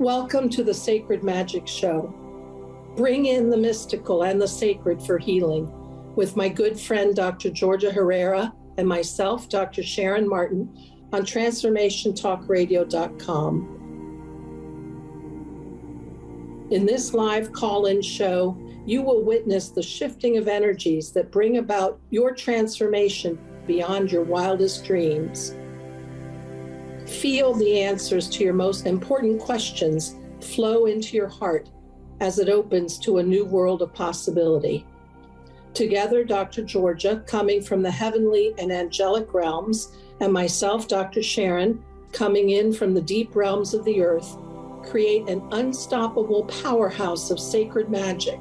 Welcome to the Sacred Magic Show. Bring in the mystical and the sacred for healing with my good friend, Dr. Georgia Herrera, and myself, Dr. Sharon Martin, on transformationtalkradio.com. In this live call-in show, you will witness the shifting of energies that bring about your transformation beyond your wildest dreams. Feel the answers to your most important questions flow into your heart as it opens to a new world of possibility. Together, Dr. Georgia, coming from the heavenly and angelic realms, and myself, Dr. Sharon, coming in from the deep realms of the earth, create an unstoppable powerhouse of sacred magic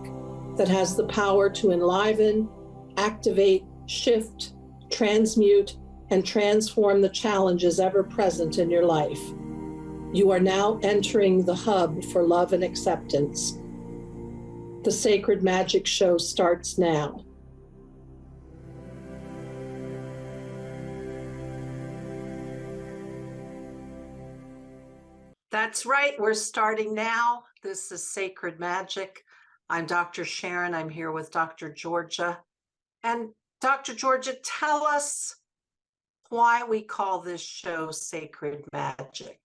that has the power to enliven, activate, shift, transmute, and transform the challenges ever present in your life. You are now entering the hub for love and acceptance. The Sacred Magic Show starts now. That's right, we're starting now. This is Sacred Magic. I'm Dr. Sharon. I'm here with Dr. Georgia. And Dr. Georgia, tell us why we call this show Sacred Magic.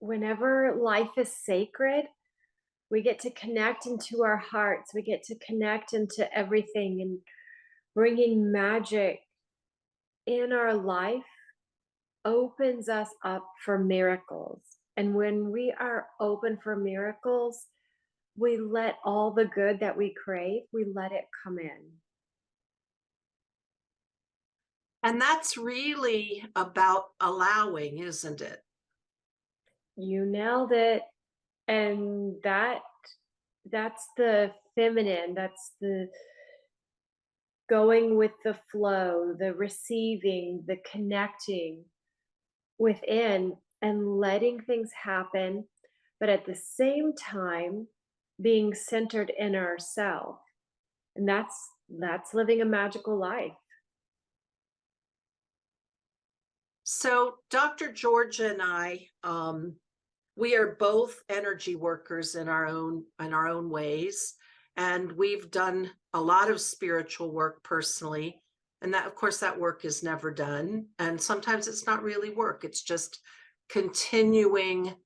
Whenever life is sacred, we get to connect into our hearts. We get to connect into everything, and bringing magic in our life opens us up for miracles. And when we are open for miracles, we let all the good that we crave, we let it come in. And that's really about allowing, isn't it? You nailed it. And that's the feminine, that's the going with the flow, the receiving, the connecting within and letting things happen, but at the same time being centered in ourselves. And that's living a magical life. So Dr. Georgia and I, we are both energy workers in our own ways, and we've done a lot of spiritual work personally. And that, of course, that work is never done. And sometimes it's not really work. It's just continuing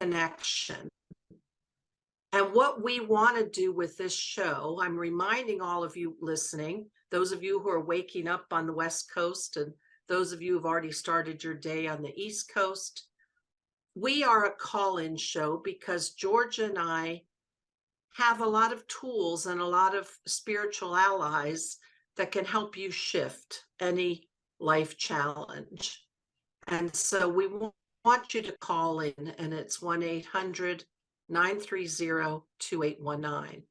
connection. And what we want to do with this show, I'm reminding all of you listening, those of you who are waking up on the West Coast and those of you who've already started your day on the East Coast, we are a call-in show because Georgia and I have a lot of tools and a lot of spiritual allies that can help you shift any life challenge. And so we want you to call in, and it's 1-800-930-2819.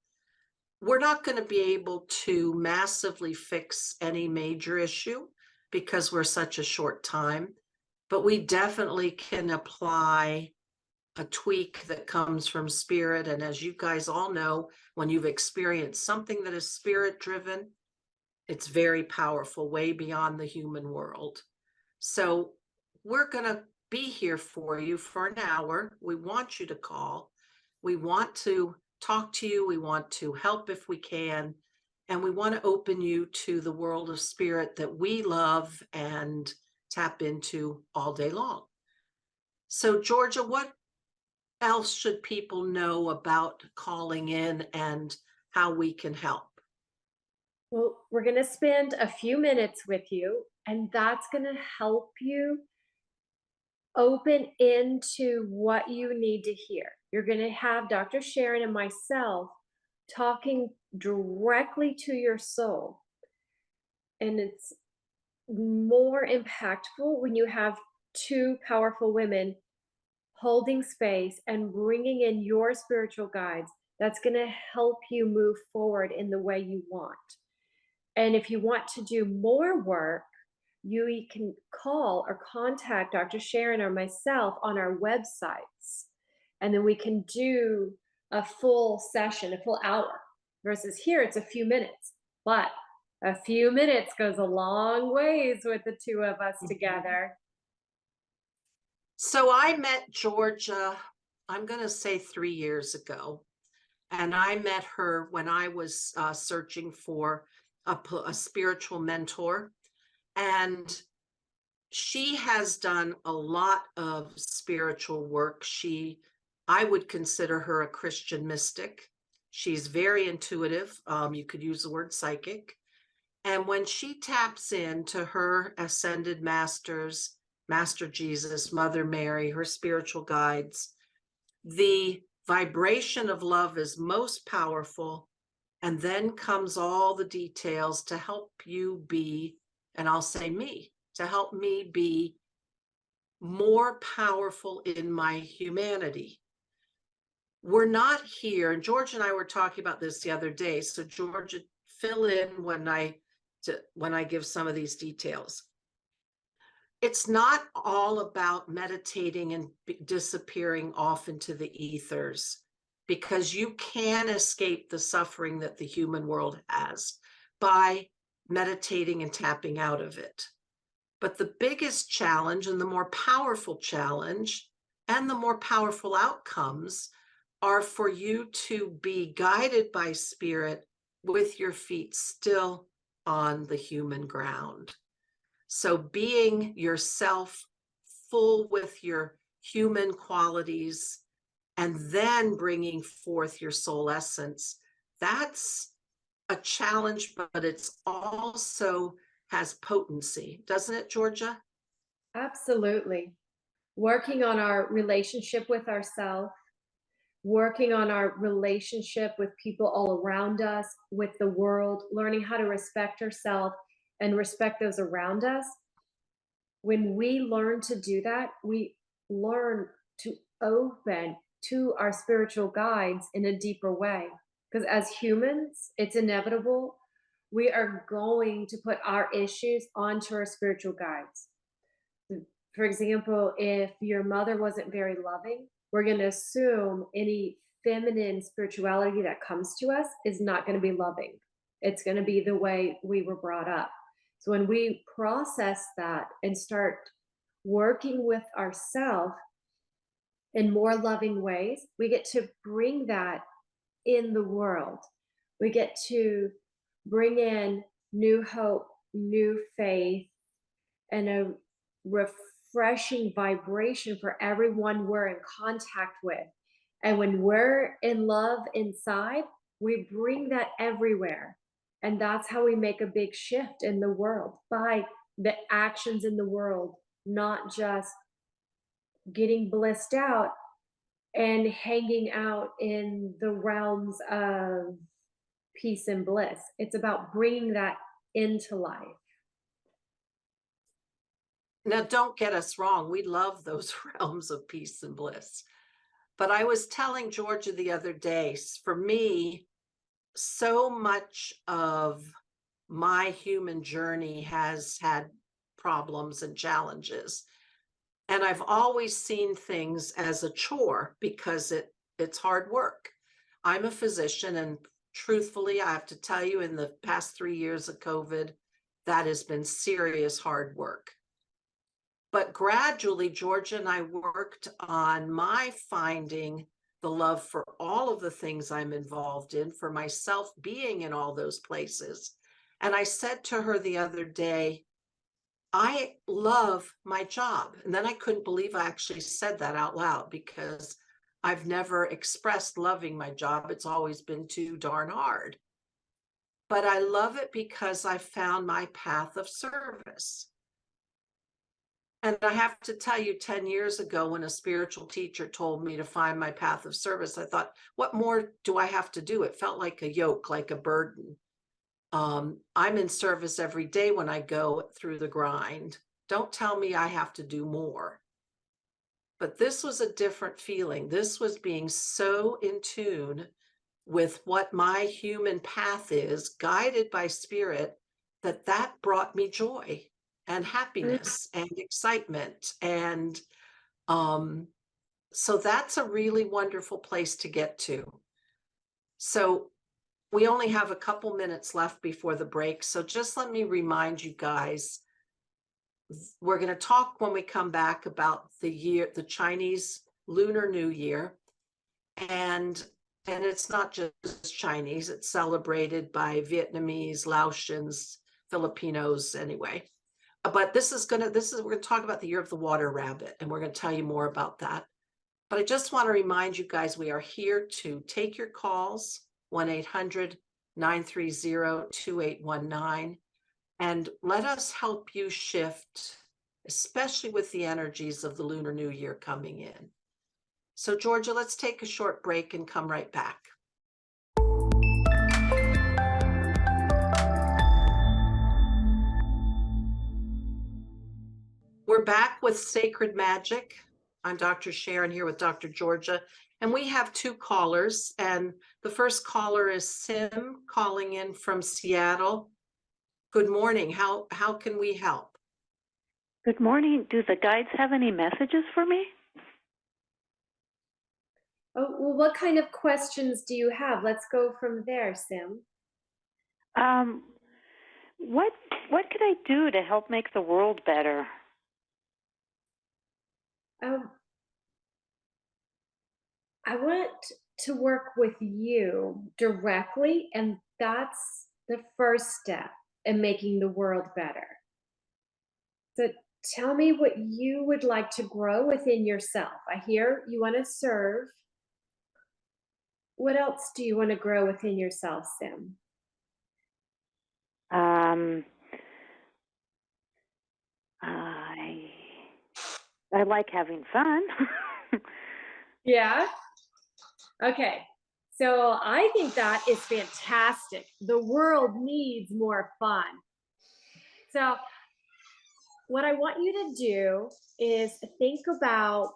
We're not going to be able to massively fix any major issue because we're such a short time, but we definitely can apply a tweak that comes from spirit. And as you guys all know, when you've experienced something that is spirit driven, it's very powerful, way beyond the human world. So we're going to be here for you for an hour. We want you to call. We want to talk to you. We want to help if we can. And we want to open you to the world of spirit that we love and tap into all day long. So Georgia, what else should people know about calling in and how we can help? Well, we're going to spend a few minutes with you, and that's going to help you open into what you need to hear. You're going to have Dr. Sharon and myself talking directly to your soul. And it's more impactful when you have two powerful women holding space and bringing in your spiritual guides. That's going to help you move forward in the way you want. And if you want to do more work, you can call or contact Dr. Sharon or myself on our websites. And then we can do a full session, a full hour, versus here it's a few minutes. But a few minutes goes a long ways with the two of us together. So I met Georgia, I'm going to say 3 years ago. And I met her when I was searching for a spiritual mentor. And she has done a lot of spiritual work. I would consider her a Christian mystic. She's very intuitive. You could use the word psychic. And when she taps into her ascended masters, Master Jesus, Mother Mary, her spiritual guides, the vibration of love is most powerful. And then comes all the details to help you be, and I'll say me, to help me be more powerful in my humanity. We're not here, and George and I were talking about this the other day. So George, fill in when I give some of these details. It's not all about meditating and disappearing off into the ethers, because you can escape the suffering that the human world has by meditating and tapping out of it. But the biggest challenge and the more powerful challenge and the more powerful outcomes are for you to be guided by spirit with your feet still on the human ground. So being yourself, full with your human qualities, and then bringing forth your soul essence, that's a challenge, but it's also has potency, doesn't it, Georgia? Absolutely. Working on our relationship with ourselves, working on our relationship with people all around us, with the world, learning how to respect ourselves and respect those around us. When we learn to do that, we learn to open to our spiritual guides in a deeper way. Because as humans, it's inevitable. We are going to put our issues onto our spiritual guides. For example, if your mother wasn't very loving, we're going to assume any feminine spirituality that comes to us is not going to be loving. It's going to be the way we were brought up. So when we process that and start working with ourselves in more loving ways, we get to bring that in the world. We get to bring in new hope, new faith, and a refreshing vibration for everyone we're in contact with. And when we're in love inside, we bring that everywhere. And that's how we make a big shift in the world, by the actions in the world, not just getting blissed out and hanging out in the realms of peace and bliss. It's about bringing that into life. Now, don't get us wrong. We love those realms of peace and bliss. But I was telling Georgia the other day, for me, so much of my human journey has had problems and challenges. And I've always seen things as a chore because it's hard work. I'm a physician, and truthfully, I have to tell you, in the past 3 years of COVID, that has been serious hard work. But gradually, Georgia and I worked on my finding the love for all of the things I'm involved in, for myself being in all those places. And I said to her the other day, I love my job. And then I couldn't believe I actually said that out loud, because I've never expressed loving my job. It's always been too darn hard. But I love it because I found my path of service. And I have to tell you, 10 years ago, when a spiritual teacher told me to find my path of service, I thought, what more do I have to do? It felt like a yoke, like a burden. I'm in service every day when I go through the grind. Don't tell me I have to do more. But this was a different feeling. This was being so in tune with what my human path is, guided by spirit, that brought me joy and happiness and excitement. And So that's a really wonderful place to get to. So we only have a couple minutes left before the break. So just let me remind you guys, we're going to talk when we come back about the Chinese Lunar New Year. And it's not just Chinese, it's celebrated by Vietnamese, Laotians, Filipinos anyway. But we're going to talk about the Year of the Water Rabbit, and we're going to tell you more about that. But I just want to remind you guys, we are here to take your calls, 1-800-930-2819, and let us help you shift, especially with the energies of the Lunar New Year coming in. So, Georgia, let's take a short break and come right back. We're back with Sacred Magic. I'm Dr. Sharon here with Dr. Georgia, and we have two callers. And the first caller is Sim calling in from Seattle. Good morning. How can we help? Good morning. Do the guides have any messages for me? Oh, well, what kind of questions do you have? Let's go from there, Sim. What could I do to help make the world better? I want to work with you directly, and that's the first step in making the world better. So tell me what you would like to grow within yourself. I hear you want to serve. What else do you want to grow within yourself, Sim? I like having fun. Yeah. Okay. So I think that is fantastic. The world needs more fun. So what I want you to do is think about,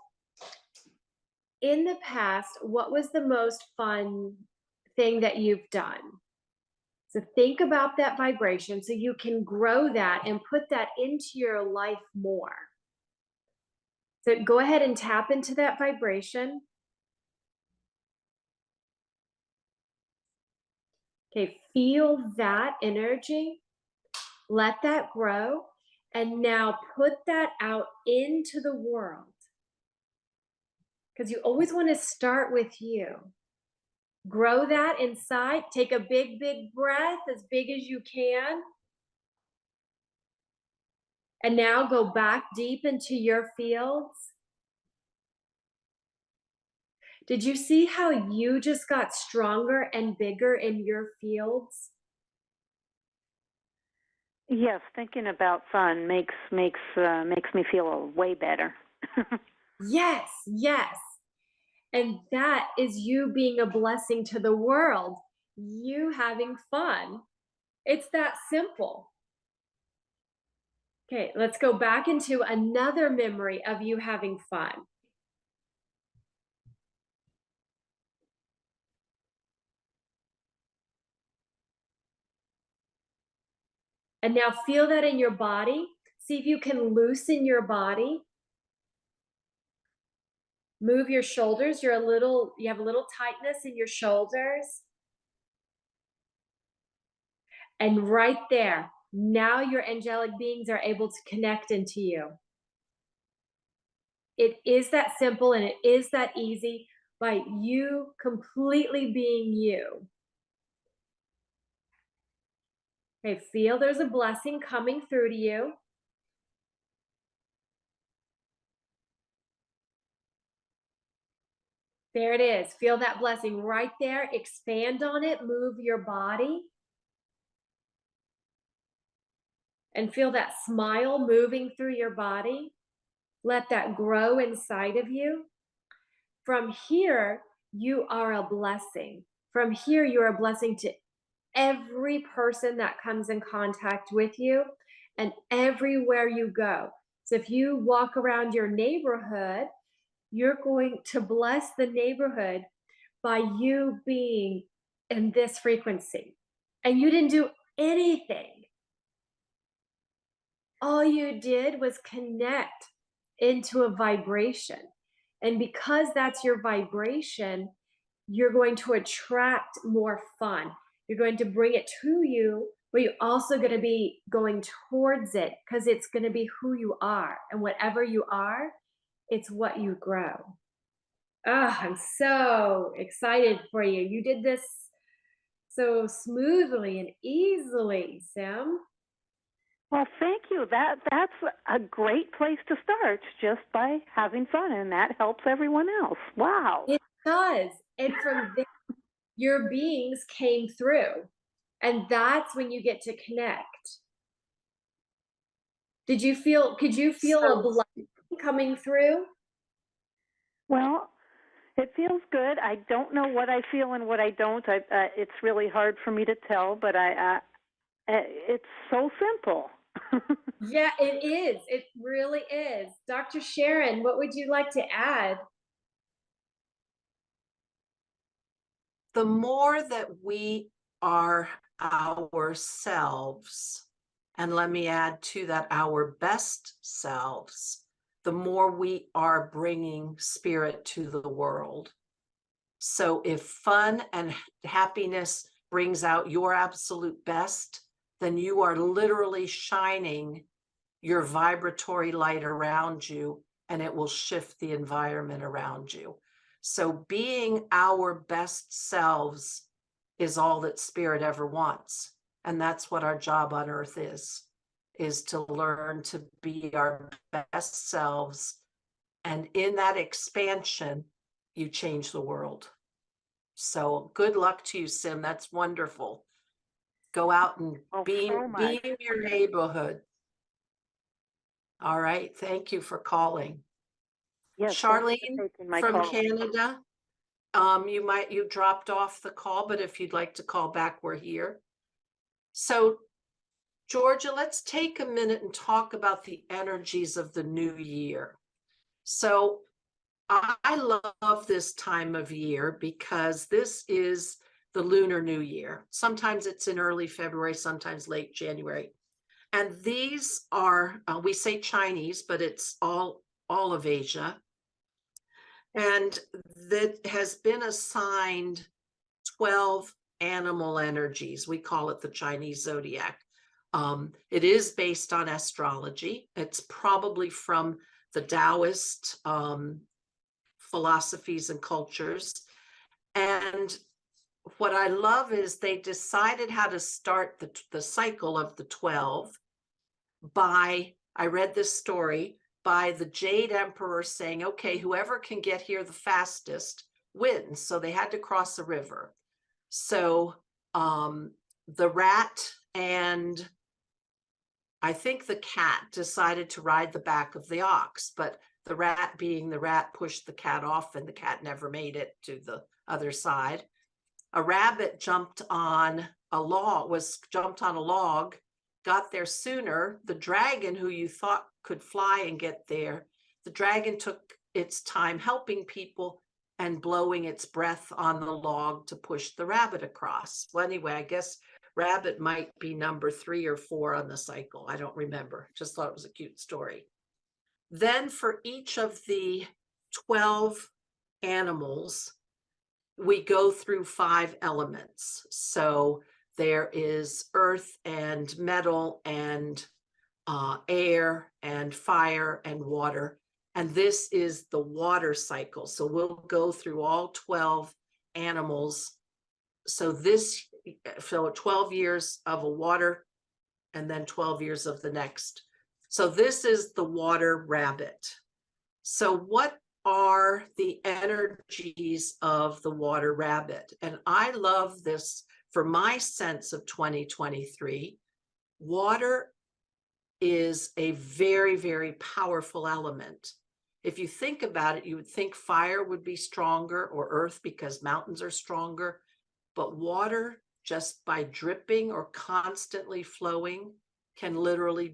in the past, what was the most fun thing that you've done? So think about that vibration so you can grow that and put that into your life more. So go ahead and tap into that vibration. Okay, feel that energy. Let that grow. And now put that out into the world. Because you always want to start with you. Grow that inside. Take a big, big breath, as big as you can. And now go back deep into your fields. Did you see how you just got stronger and bigger in your fields? Yes, thinking about fun makes me feel way better. Yes, yes. And that is you being a blessing to the world, you having fun. It's that simple. Okay, let's go back into another memory of you having fun. And now feel that in your body. See if you can loosen your body. Move your shoulders. You have a little tightness in your shoulders. And right there, now your angelic beings are able to connect into you. It is that simple and it is that easy by you completely being you. Okay, feel there's a blessing coming through to you. There it is. Feel that blessing right there. Expand on it. Move your body. And feel that smile moving through your body. Let that grow inside of you. From here, you are a blessing. From here, you're a blessing to every person that comes in contact with you and everywhere you go. So if you walk around your neighborhood, you're going to bless the neighborhood by you being in this frequency. And you didn't do anything. All you did was connect into a vibration. And because that's your vibration, you're going to attract more fun. You're going to bring it to you, but you're also going to be going towards it because it's going to be who you are. And whatever you are, it's what you grow. I'm so excited for you. You did this so smoothly and easily, Sam. Well, thank you. That's a great place to start, just by having fun, and that helps everyone else. Wow. It does. And from there, your beings came through. And that's when you get to connect. Could you feel a blessing coming through? Well, it feels good. I don't know what I feel and what I don't. It's really hard for me to tell, but it's so simple. Yeah, it is. It really is. Dr. Sharon, what would you like to add? The more that we are ourselves, and let me add to that, our best selves, the more we are bringing spirit to the world. So if fun and happiness brings out your absolute best, then you are literally shining your vibratory light around you, and it will shift the environment around you. So being our best selves is all that spirit ever wants. And that's what our job on earth is to learn to be our best selves. And in that expansion, you change the world. So good luck to you, Sim. That's wonderful. Go out and beam your neighborhood. All right. Thank you for calling. Yes, Charlene from call. Canada. You dropped off the call, but if you'd like to call back, we're here. So Georgia, let's take a minute and talk about the energies of the new year. So I love this time of year because this is the Lunar New Year. Sometimes it's in early February, sometimes late January. And these are, we say Chinese, but it's all of Asia. And that has been assigned 12 animal energies. We call it the Chinese zodiac. It is based on astrology. It's probably from the Taoist philosophies and cultures. And what I love is they decided how to start the cycle of the 12 by, I read this story, by the Jade Emperor saying, okay, whoever can get here the fastest wins. So they had to cross a river. So the rat and I think the cat decided to ride the back of the ox, but the rat, being the rat, pushed the cat off and the cat never made it to the other side. A rabbit jumped on a log, got there sooner. The dragon, who you thought could fly and get there, the dragon took its time helping people and blowing its breath on the log to push the rabbit across. Well, anyway, I guess rabbit might be number 3 or 4 on the cycle. I don't remember. Just thought it was a cute story. Then for each of the 12 animals, we go through 5 elements. So there is earth and metal and air and fire and water. And this is the water cycle. So we'll go through all 12 animals. So 12 years of a water and then 12 years of the next. So this is the water rabbit. So what are the energies of the water rabbit? And I love this for my sense of 2023. Water is a very, very powerful element. If you think about it, you would think fire would be stronger, or earth because mountains are stronger, but water, just by dripping or constantly flowing, can literally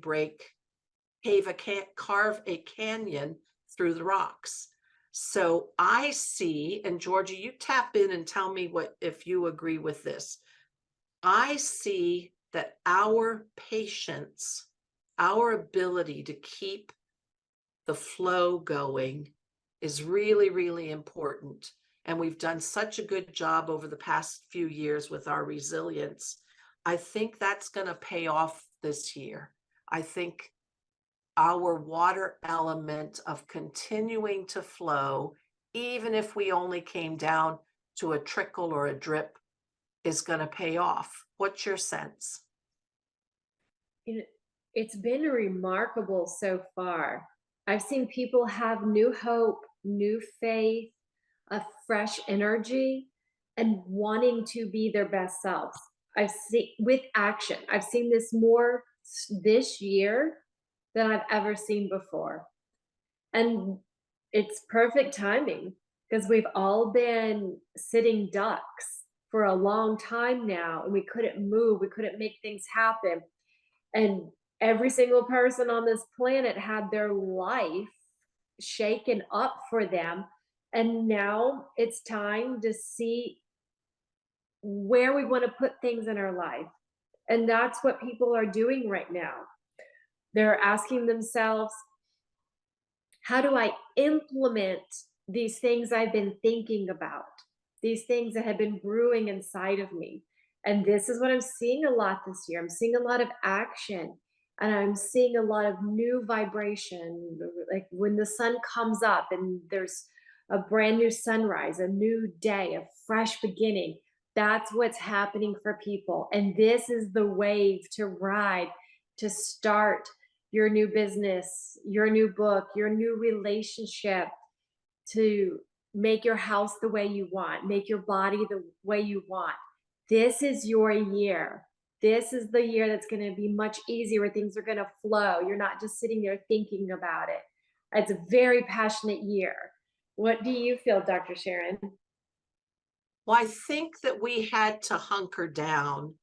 carve a canyon through the rocks. So I see, and Georgia, you tap in and tell me if you agree with this. I see that our patience, our ability to keep the flow going is really, really important. And we've done such a good job over the past few years with our resilience. I think that's going to pay off this year. I think our water element of continuing to flow, even if we only came down to a trickle or a drip, is going to pay off. What's your sense? It's been remarkable so far. I've seen people have new hope, new faith, a fresh energy, and wanting to be their best selves. I've seen with action. I've seen this more this year than I've ever seen before. And it's perfect timing because we've all been sitting ducks for a long time now, and we couldn't move, we couldn't make things happen. And every single person on this planet had their life shaken up for them. And now it's time to see where we want to put things in our life. And that's what people are doing right now. They're asking themselves, how do I implement these things I've been thinking about, these things that have been brewing inside of me? And this is what I'm seeing a lot this year. I'm seeing a lot of action, and I'm seeing a lot of new vibration. Like when the sun comes up and there's a brand new sunrise, a new day, a fresh beginning. That's what's happening for people. And this is the wave to ride, to start your new business, your new book, your new relationship, to make your house the way you want, make your body the way you want. This is your year. This is the year that's going to be much easier, where things are going to flow. You're not just sitting there thinking about it. It's a very passionate year. What do you feel, Dr. Sharon? Well, I think that we had to hunker down,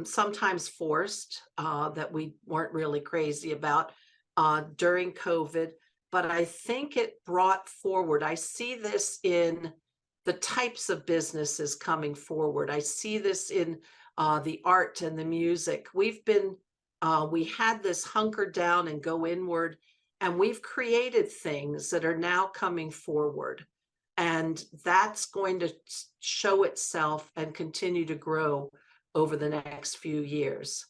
sometimes forced, that we weren't really crazy about during COVID. But I think it brought forward, I see this in the types of businesses coming forward. I see this in the art and the music. We had this hunker down and go inward, and we've created things that are now coming forward. And that's going to show itself and continue to grow over the next few years.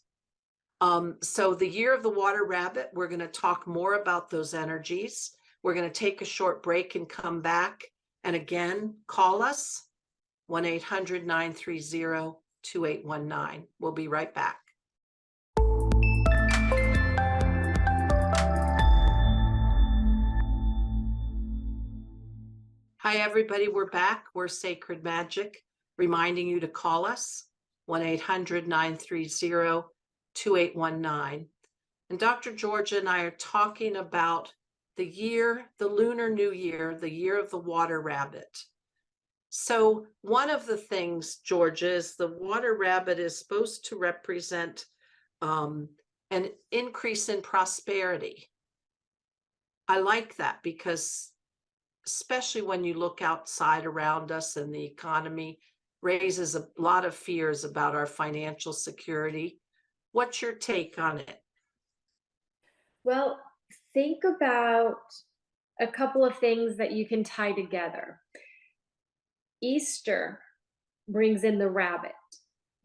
So the year of the water rabbit, we're going to talk more about those energies. We're going to take a short break and come back. And again, call us 1-800-930-2819. We'll be right back. Hi, everybody. We're back. We're Sacred Magic, reminding you to call us 1-800-930-2819. And Dr. Georgia and I are talking about the year, the Lunar New Year, the year of the water rabbit. So one of the things, Georgia, is the water rabbit is supposed to represent an increase in prosperity. I like that because especially when you look outside around us and the economy raises a lot of fears about our financial security. What's your take on it? Well, think about a couple of things that you can tie together. Easter brings in the rabbit.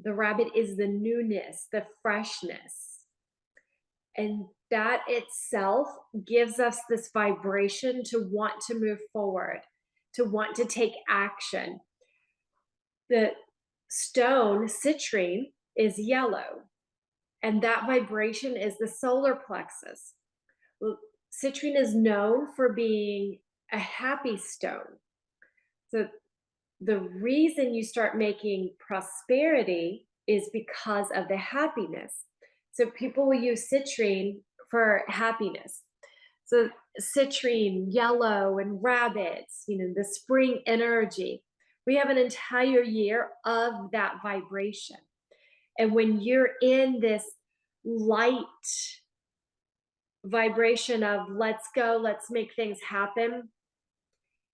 The rabbit is the newness, the freshness. And that itself gives us this vibration to want to move forward, to want to take action. The stone, citrine, is yellow, and that vibration is the solar plexus. Citrine is known for being a happy stone. So the reason you start making prosperity is because of the happiness. So people will use citrine for happiness. So citrine, yellow, and rabbits, the spring energy. We have an entire year of that vibration. And when you're in this light vibration of let's go, let's make things happen,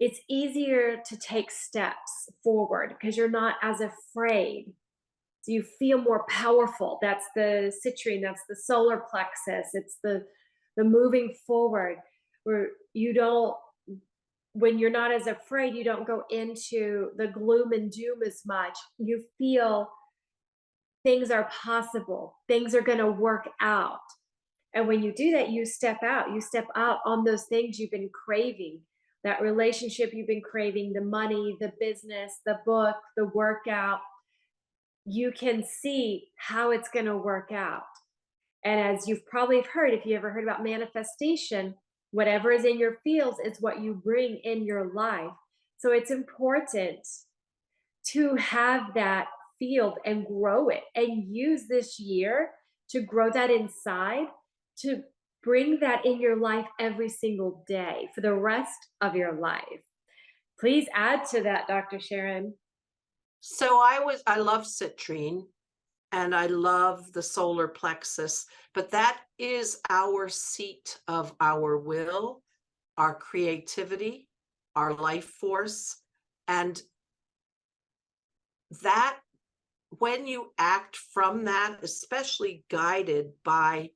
it's easier to take steps forward because you're not as afraid. So you feel more powerful. That's the citrine, that's the solar plexus. It's the moving forward where you don't when you're not as afraid, you don't go into the gloom and doom as much. You feel things are possible, things are going to work out. And when you do that, you step out on those things you've been craving, that relationship you've been craving, the money, the business, the book, the workout. You can see how it's going to work out. And as you've probably heard, if you ever heard about manifestation, whatever is in your fields is what you bring in your life. So it's important to have that field and grow it, and use this year to grow that inside, to bring that in your life every single day for the rest of your life. Please add to that, Dr. Sharon. So I love citrine and I love the solar plexus, but that is our seat of our will, our creativity, our life force. And that, when you act from that, especially guided by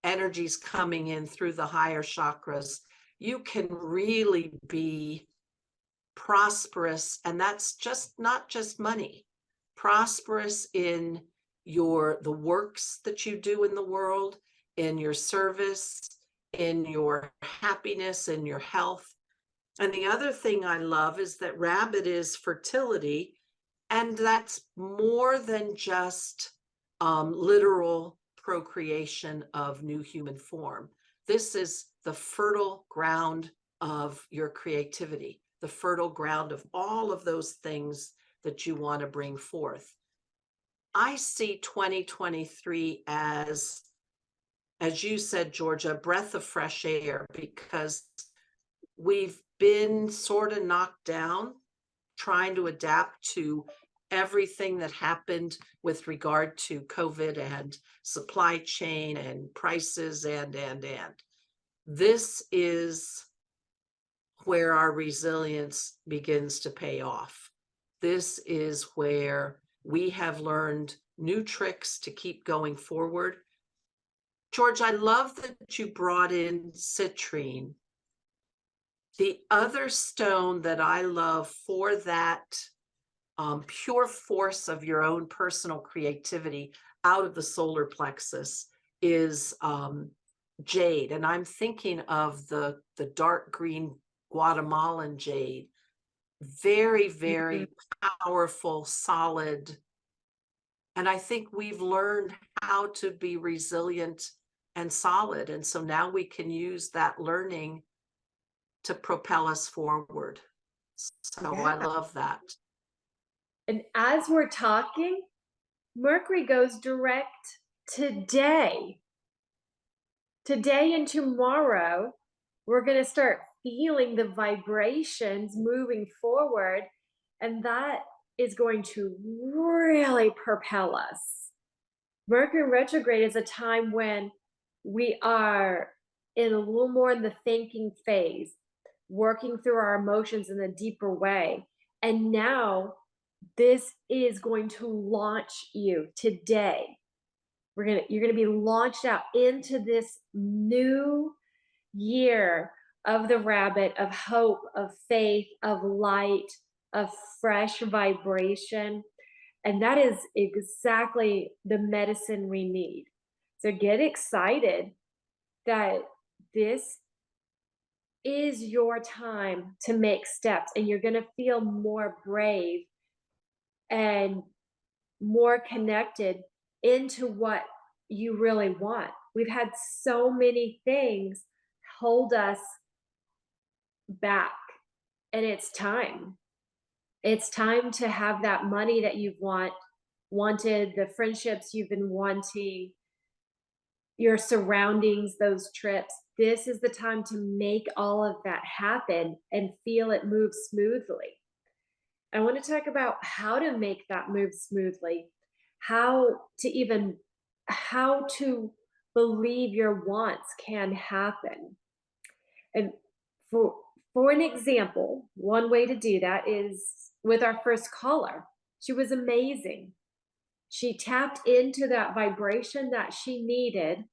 energies coming in through the higher chakras, you can really be prosperous. And that's just not just money, prosperous in the works that you do in the world, in your service, in your happiness, in your health. And the other thing I love is that rabbit is fertility, and that's more than just literal procreation of new human form. This is the fertile ground of your creativity, the fertile ground of all of those things that you want to bring forth. I see 2023 as you said, Georgia, a breath of fresh air, because we've been sort of knocked down trying to adapt to everything that happened with regard to COVID and supply chain and prices and. This is where our resilience begins to pay off. This is where we have learned new tricks to keep going forward. George, I love that you brought in citrine. The other stone that I love for that pure force of your own personal creativity out of the solar plexus is jade. And I'm thinking of the dark green Guatemalan jade. Very, very powerful, solid. And I think we've learned how to be resilient and solid. And so now we can use that learning to propel us forward. So I love that. And as we're talking, Mercury goes direct today. Today and tomorrow, we're going to start feeling the vibrations moving forward, and that is going to really propel us. Mercury retrograde is a time when we are in a little more in the thinking phase, working through our emotions in a deeper way. And now this is going to launch you today. You're gonna be launched out into this new year of the rabbit, of hope, of faith, of light, of fresh vibration. And that is exactly the medicine we need. So get excited that this is your time to make steps, and you're going to feel more brave and more connected into what you really want. We've had so many things hold us back, and it's time. It's time to have that money that you've wanted, the friendships you've been wanting, your surroundings, those trips. This is the time to make all of that happen and feel it move smoothly. I want to talk about how to make that move smoothly, how to believe your wants can happen. And for an example, one way to do that is with our first caller. She was amazing. She tapped into that vibration that she needed.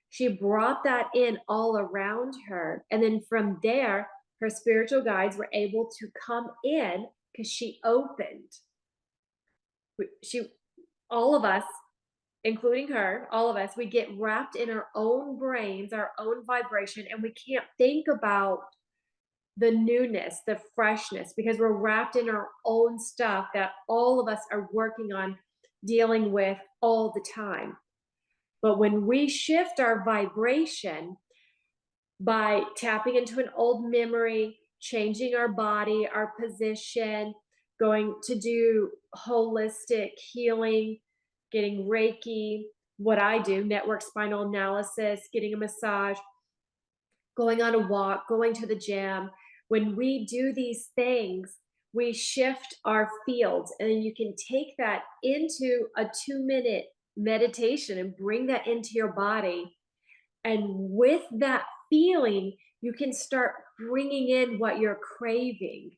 She brought that in all around her. And then from there, her spiritual guides were able to come in because she opened. All of us, including her, all of us, we get wrapped in our own brains, our own vibration, and we can't think about the newness, the freshness, because we're wrapped in our own stuff that all of us are working on dealing with all the time. But when we shift our vibration by tapping into an old memory, changing our body, our position, going to do holistic healing, getting Reiki, what I do, network spinal analysis, getting a massage, going on a walk, going to the gym. When we do these things, we shift our fields, and then you can take that into a 2-minute meditation and bring that into your body. And with that feeling, you can start bringing in what you're craving,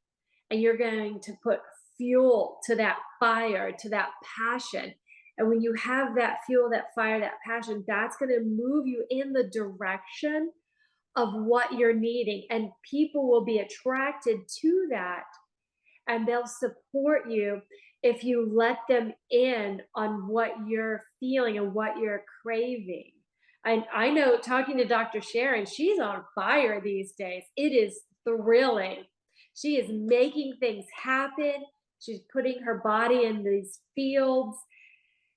and you're going to put fuel to that fire, to that passion. And when you have that fuel, that fire, that passion, that's going to move you in the direction of what you're needing. And people will be attracted to that, and they'll support you if you let them in on what you're feeling and what you're craving. And I know, talking to Dr. Sharon, she's on fire these days. It is thrilling. She is making things happen. She's putting her body in these fields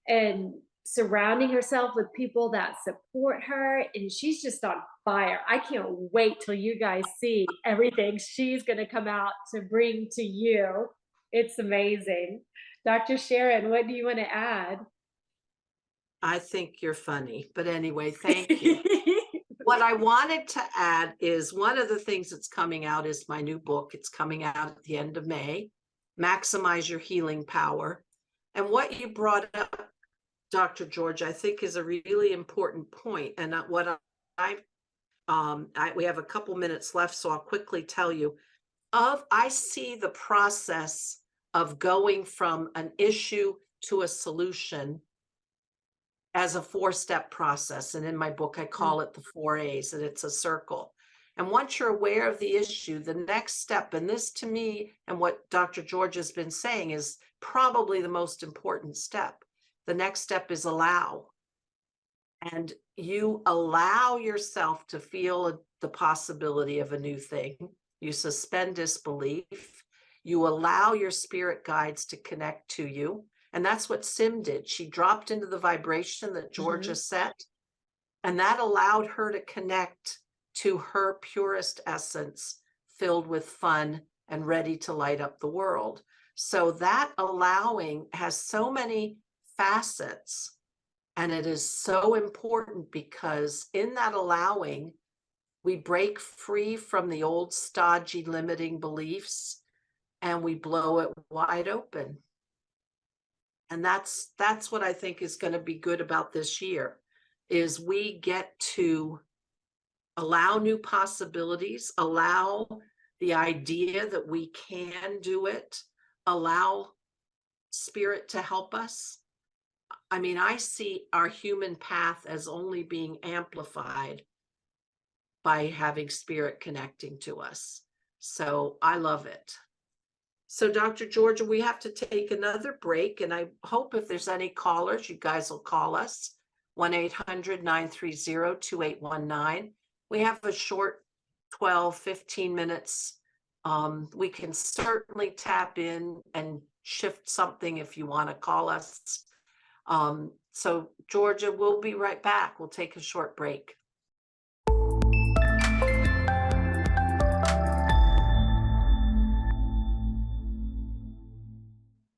and surrounding herself with people that support her. And she's just on fire. I can't wait till you guys see everything she's going to come out to bring to you. It's amazing. Dr. Sharon, what do you want to add? I think you're funny, but anyway, thank you. What I wanted to add is one of the things that's coming out is my new book. It's coming out at the end of May, Maximize Your Healing Power. And what you brought up, Dr. Georgia, I think is a really important point. And what we have a couple minutes left, so I'll quickly tell you. I see the process of going from an issue to a solution as a 4-step process. And in my book, I call it the 4 A's, and it's a circle. And once you're aware of the issue, the next step, and this to me, and what Dr. George has been saying, is probably the most important step. The next step is allow. And you allow yourself to feel the possibility of a new thing. You suspend disbelief. You allow your spirit guides to connect to you. And that's what Sim did. She dropped into the vibration that Georgia set, and that allowed her to connect to her purest essence, filled with fun and ready to light up the world. So that allowing has so many facets, and it is so important because in that allowing, we break free from the old stodgy limiting beliefs and we blow it wide open. And that's what I think is going to be good about this year, is we get to allow new possibilities, allow the idea that we can do it, allow spirit to help us. I mean, I see our human path as only being amplified by having spirit connecting to us. So I love it. So Dr. Georgia, we have to take another break, and I hope if there's any callers, you guys will call us, 1-800-930-2819. We have a short 12, 15 minutes. We can certainly tap in and shift something if you want to call us. So Georgia, we'll be right back. We'll take a short break.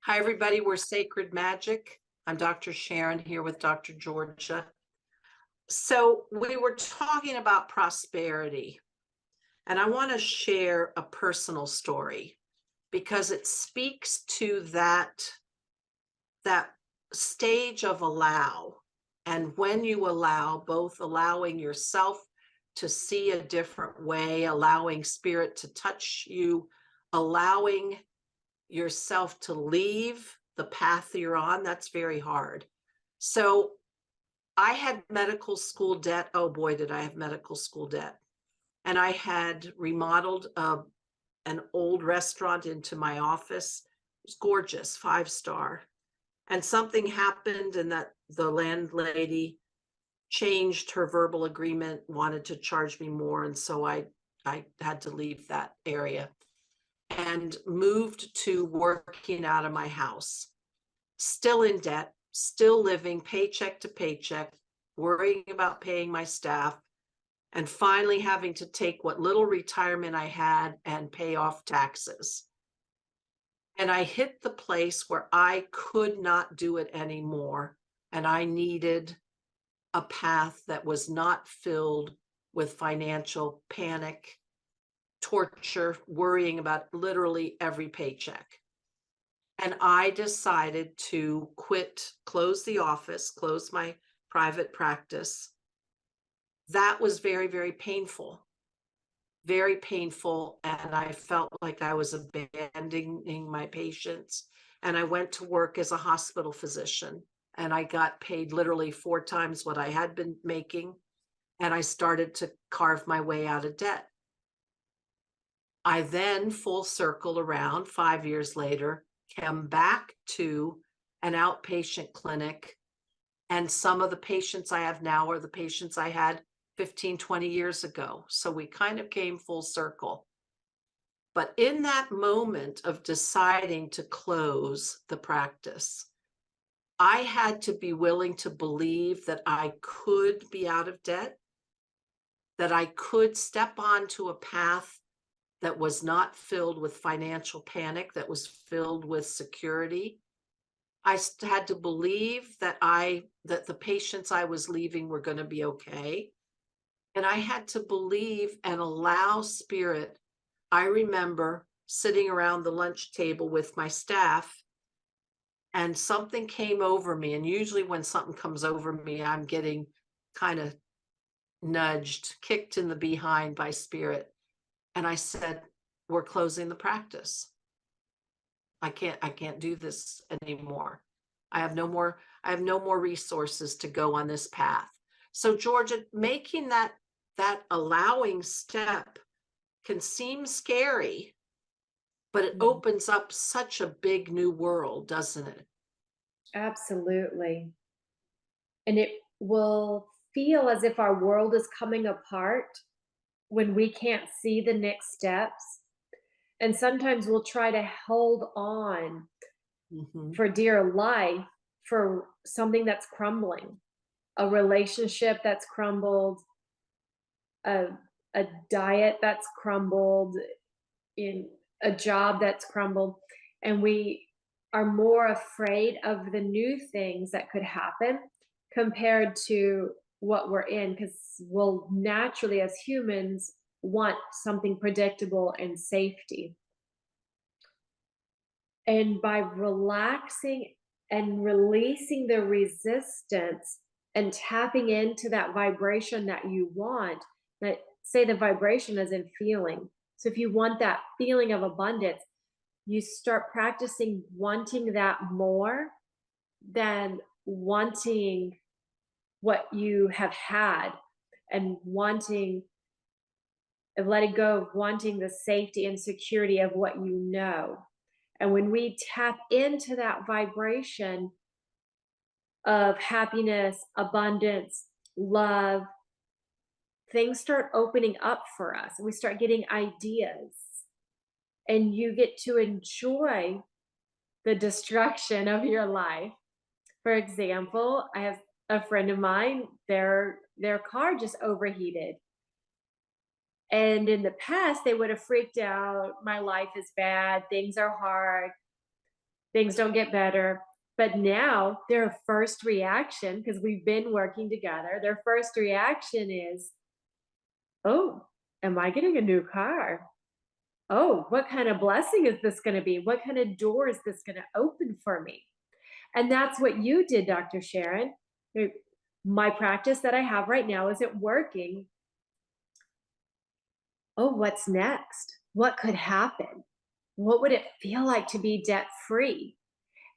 Hi, everybody. We're Sacred Magic. I'm Dr. Sharon here with Dr. Georgia. So we were talking about prosperity, and I want to share a personal story because it speaks to that stage of allow. And when you allow, both allowing yourself to see a different way, allowing spirit to touch you, allowing yourself to leave the path you're on, that's very hard. So I had medical school debt. Oh boy, did I have medical school debt. and I had remodeled an old restaurant into my office. It was gorgeous, 5-star. And something happened, and that the landlady changed her verbal agreement, wanted to charge me more. And so I had to leave that area and moved to working out of my house, still in debt, still living paycheck to paycheck, worrying about paying my staff, and finally having to take what little retirement I had and pay off taxes. And I hit the place where I could not do it anymore. And I needed a path that was not filled with financial panic, torture, worrying about literally every paycheck. And I decided to quit, close the office, close my private practice. That was very, very painful. Very painful. And I felt like I was abandoning my patients. And I went to work as a hospital physician, and I got paid literally 4 times what I had been making. And I started to carve my way out of debt. I then, full circle around 5 years later, came back to an outpatient clinic. And some of the patients I have now are the patients I had 15, 20 years ago. So we kind of came full circle. But in that moment of deciding to close the practice, I had to be willing to believe that I could be out of debt, that I could step onto a path that was not filled with financial panic, that was filled with security. I had to believe that the patients I was leaving were going to be okay. And I had to believe and allow spirit. I remember sitting around the lunch table with my staff, and something came over me. And usually when something comes over me, I'm getting kind of nudged, kicked in the behind by spirit. And I said, we're closing the practice. I can't do this anymore. I have no more resources to go on this path. So Georgia, making that allowing step can seem scary, but it opens up such a big new world, doesn't it? Absolutely. And it will feel as if our world is coming apart when we can't see the next steps. And sometimes we'll try to hold on for dear life for something that's crumbling, a relationship that's crumbled, a diet that's crumbled, in a job that's crumbled. And we are more afraid of the new things that could happen compared to what we're in, because we'll naturally, as humans, want something predictable and safety. And by relaxing and releasing the resistance and tapping into that vibration that you want, that say the vibration is in feeling. So if you want that feeling of abundance, you start practicing wanting that more than wanting what you have had, and wanting and letting go of wanting the safety and security of what you know. And when we tap into that vibration of happiness, abundance, love, things start opening up for us, and we start getting ideas. And you get to enjoy the destruction of your life. For example, I have a friend of mine, their car just overheated. And in the past, they would have freaked out. My life is bad. Things are hard. Things don't get better. But now their first reaction, because we've been working together, their first reaction is, oh, am I getting a new car? Oh, what kind of blessing is this going to be? What kind of door is this going to open for me? And that's what you did, Dr. Sharon. My practice that I have right now isn't working. Oh, what's next? What could happen? What would it feel like to be debt free?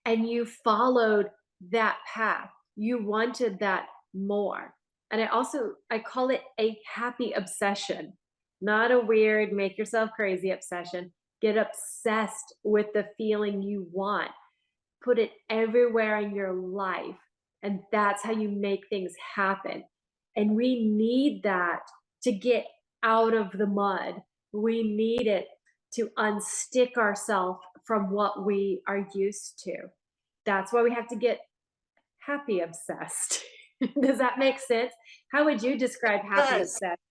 And you followed that path. You wanted that more. And I call it a happy obsession. not a weird, make yourself crazy obsession. Get obsessed with the feeling you want. Put it everywhere in your life. And that's how you make things happen. And we need that to get out of the mud. We need it to unstick ourselves from what we are used to. That's why we have to get happy obsessed. Does that make sense? How would you describe happy Yes. obsessed,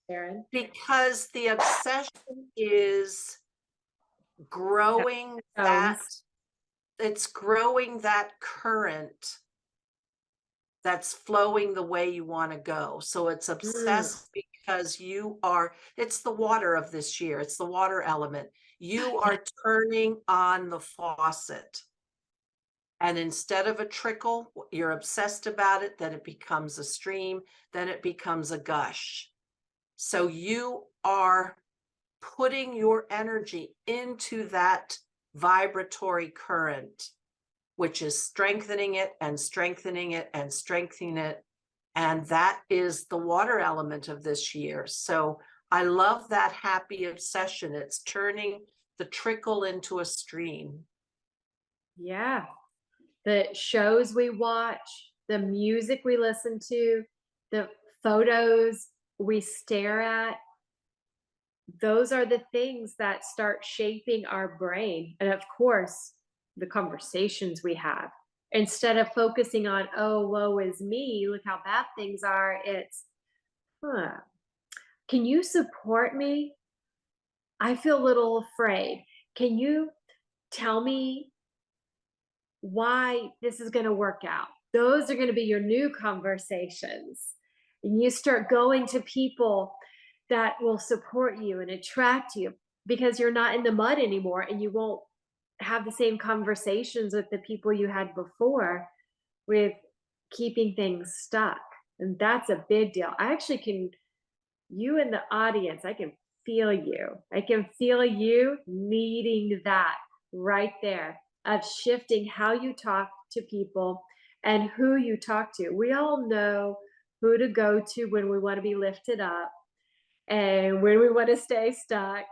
Sharon? Because the obsession is growing that, it's growing that current that's flowing the way you want to go. So it's obsessed because it's the water of this year. It's the water element. You are turning on the faucet. And instead of a trickle, you're obsessed about it, then it becomes a stream, then it becomes a gush. So you are putting your energy into that vibratory current, which is strengthening it and strengthening it and strengthening it. And that is the water element of this year. So I love that happy obsession. It's turning the trickle into a stream. Yeah. The shows we watch, the music we listen to, the photos we stare at, those are the things that start shaping our brain. And of course, the conversations we have. Instead of focusing on, oh, woe is me, look how bad things are, it's, can you support me? I feel a little afraid. Can you tell me why this is going to work out? Those are going to be your new conversations. And you start going to people that will support you and attract you, because you're not in the mud anymore, and you won't have the same conversations with the people you had before with keeping things stuck. And that's a big deal. I actually can, you in the audience, I can feel you. I can feel you needing that right there, of shifting how you talk to people and who you talk to. We all know who to go to when we want to be lifted up and when we want to stay stuck.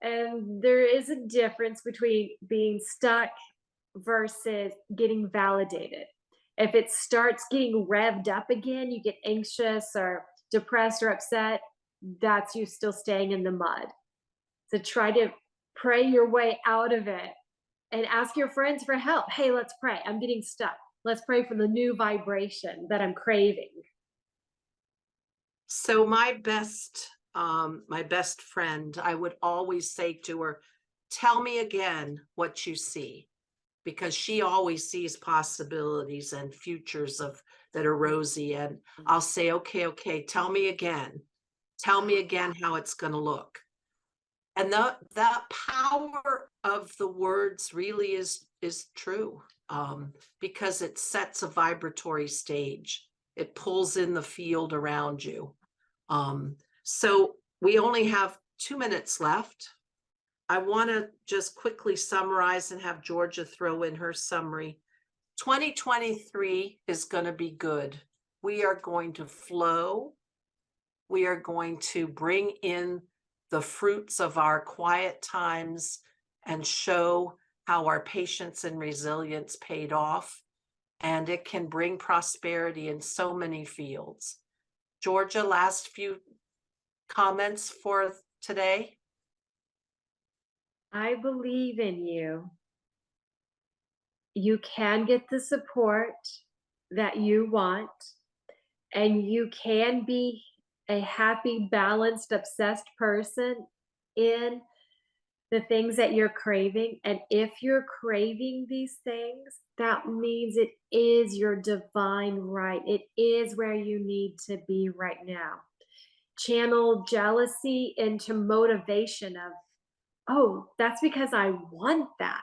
And there is a difference between being stuck versus getting validated. If it starts getting revved up again, you get anxious or depressed or upset, that's you still staying in the mud. So try to pray your way out of it and ask your friends for help. Hey, let's pray. I'm getting stuck. Let's pray for the new vibration that I'm craving. So my best friend, I would always say to her, tell me again what you see, because she always sees possibilities and futures that are rosy. And I'll say, okay, tell me again how it's going to look. And that power of the words really is true, because it sets a vibratory stage. It pulls in the field around you. So we only have 2 minutes left. I want to just quickly summarize and have Georgia throw in her summary. 2023 is going to be good. We are going to flow. We are going to bring in the fruits of our quiet times and show how our patience and resilience paid off. And it can bring prosperity in so many fields. Georgia, last few comments for today. I believe in you. You can get the support that you want, and you can be a happy, balanced, obsessed person in the things that you're craving. And if you're craving these things, that means it is your divine right. It is where you need to be right now. Channel jealousy into motivation of, oh, that's because I want that.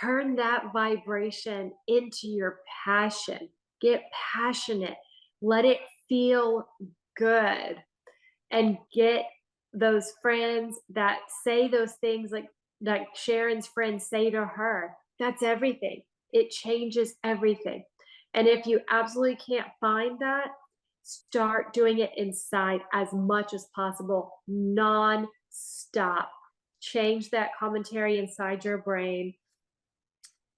Turn that vibration into your passion. Get passionate. Let it feel good. And get those friends that say those things like Sharon's friends say to her. That's everything. It changes everything. And if you absolutely can't find that, Start doing it inside as much as possible, non-stop. Change that commentary inside your brain.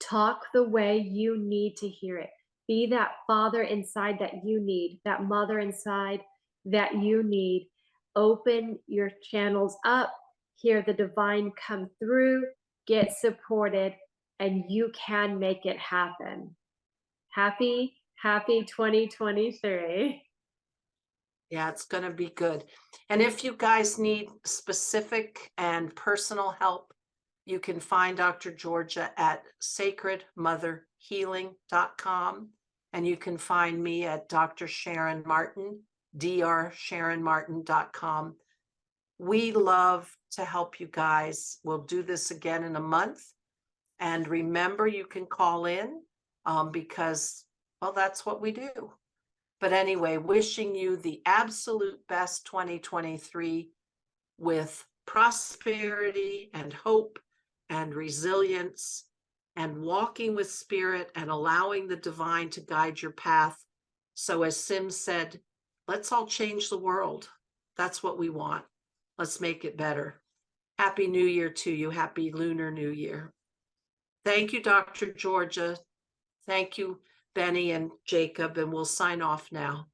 Talk the way you need to hear it. Be that father inside that you need, that mother inside that you need. Open your channels up, hear the divine come through, get supported, and you can make it happen. Happy 2023. Yeah, it's going to be good. And if you guys need specific and personal help, you can find Dr. Georgia at sacredmotherhealing.com. And you can find me at Dr. Sharon Martin, drsharonmartin.com. We love to help you guys. We'll do this again in a month. And remember, you can call in because, well, that's what we do. But anyway, wishing you the absolute best 2023 with prosperity and hope and resilience and walking with spirit and allowing the divine to guide your path. So as Sim said, let's all change the world. That's what we want. Let's make it better. Happy New Year to you. Happy Lunar New Year. Thank you, Dr. Georgia. Thank you, Benny and Jacob, and we'll sign off now.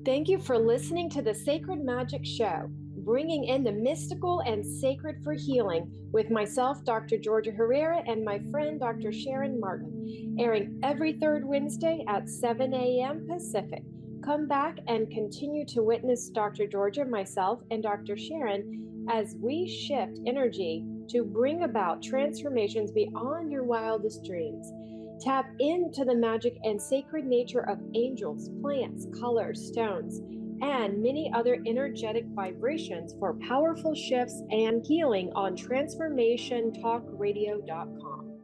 Thank you for listening to the Sacred Magic Show, bringing in the mystical and sacred for healing with myself, Dr. Georgia Herrera, and my friend, Dr. Sharon Martin, airing every third Wednesday at 7 a.m. Pacific. Come back and continue to witness Dr. Georgia, myself, and Dr. Sharon as we shift energy to bring about transformations beyond your wildest dreams. Tap into the magic and sacred nature of angels, plants, colors, stones, and many other energetic vibrations for powerful shifts and healing on transformationtalkradio.com.